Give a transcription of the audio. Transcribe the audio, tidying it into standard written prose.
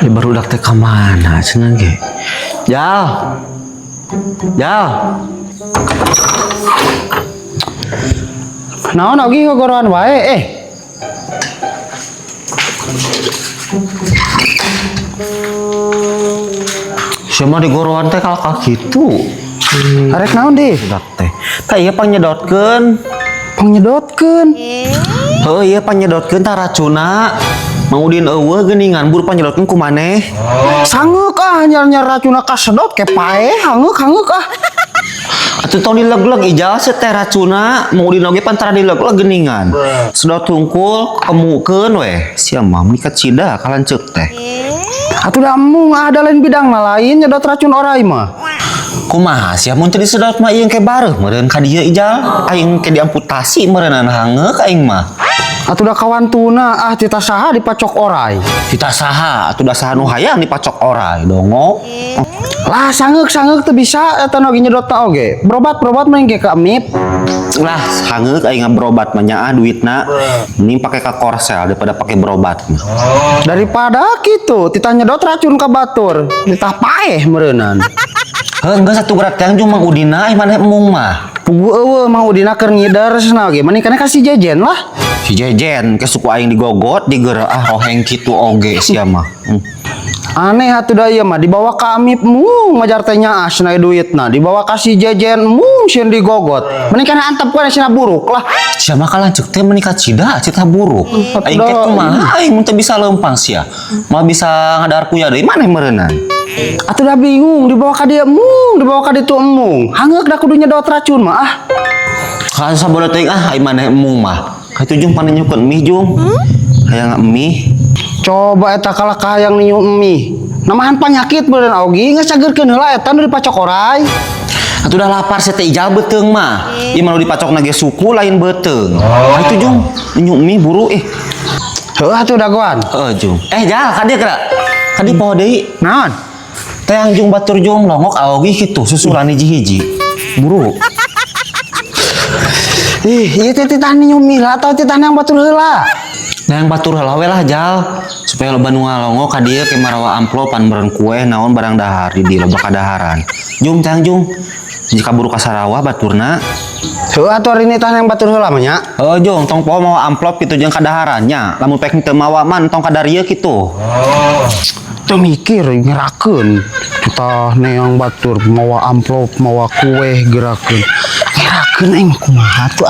Baru dak teh ka mana cenah ge? Jal. Jal. Naon ogi gogoroan wae Siapa di goroan teh kalau gitu? Arek naon deh? Dak teh. Tah ieu panyedotkeun. Panyedotkeun. Heuh ieu panyedotkeun tah racuna. Mang Udin eueuh geuningan buru panyedotkeun ku maneh. Sangeuk nyar racuna kasedot ke pae hangeuk Atuh tong dileg-leg ijal se teh racuna, Mang Udin oge pantara dileg-leg geuningan. Sedot hungkul kemukeun we. Sia mah mikat cida kalanceuk teh. Atuh da emung ada lain bidangna lain nyedot racun orai mah. Kumaha sia mun teu disedot mah ieu ke bareuh meureun ka dieu ijal. Aing ke diamputasi meureunan hangeuk aing mah. Atuh da kawan tuna tita saha dipacok orai. Kita saha atuh da saha nu hayang dipacok orai dongo. Lah sangeuk teu bisa eta nu nyedotna oge. Berobat mending ge ka emip. Lah hangeuk aing berobat mah nyaah duitna. Mending pake ka korsel daripada pake berobat mah. Daripada gitu tita nyedot racun ka batur, tita paeh meureunan. Heuh geus satu gerak teh jeung Mang Udina ih maneh emung mah. Pugu eueuh Mang Udina keur ngidar cenah oge, mending kana kasih jejen lah. Si Jejen ke suku aing digogot digeureuh oheng kitu oge sia mah. Aneh atuh da ieu mah dibawa ka amip mung ngajar teh nyaah cenah duitna, dibawa ka si jejen mung sieun digogot. Mending kana antep we cenah buruk lah. Sia mah kalanceuk teh meuni ka cida cita buruk. Aing teh kumaha aing mun teu bisa leumpang sia. Mal bisa ngadar kuya deui maneh meureunnan. Atuh dah bingung dibawa ka dieu mung, dibawa ka ditu emung. Hangeuk da kudu nyedot racun mah Kalau sabodo teuing aing maneh emung mah. Ka itu jung panennyukeun mih jung. Hayang mih. Coba eta kalah kahayang niu mie. Namahan penyakit beureun ogi geus cageurkeun heula eta nu dipacok orai. Atuh udah lapar saya teh ijal beuteung mah. Ieu mah nu dipacok ge suku lain beuteung. Itu jung nyu mie buru Heuh atuh dagoan. Jung. Jal ka dieu geura. Ka di poho deui. Naon? Teh anjung batur jung longok aogi kitu susulan hiji-hiji. Buru. Ieu teh titah niu mie lah atau titah yang batur heula? Nah yang batur heula we lah jal. Supaya loba nu ngalongok ka dieu ke marawa amplopan meureun kue naon barang dahar di dieu loba kadaharan. Jung teh jung. Jika buru ka Sarawak baturna. Heuh atuh ari tah yang batur heula mah nya. Jung tong poho mawa amplop kitu jeung kadaharannya. Lamun pek teu mawa man tong kadarieu kitu. Teu mikir ngerakeun. Kita neang batur mawa amplop, mawa kue gerakeun. Ngerakeun aing kumaha tuh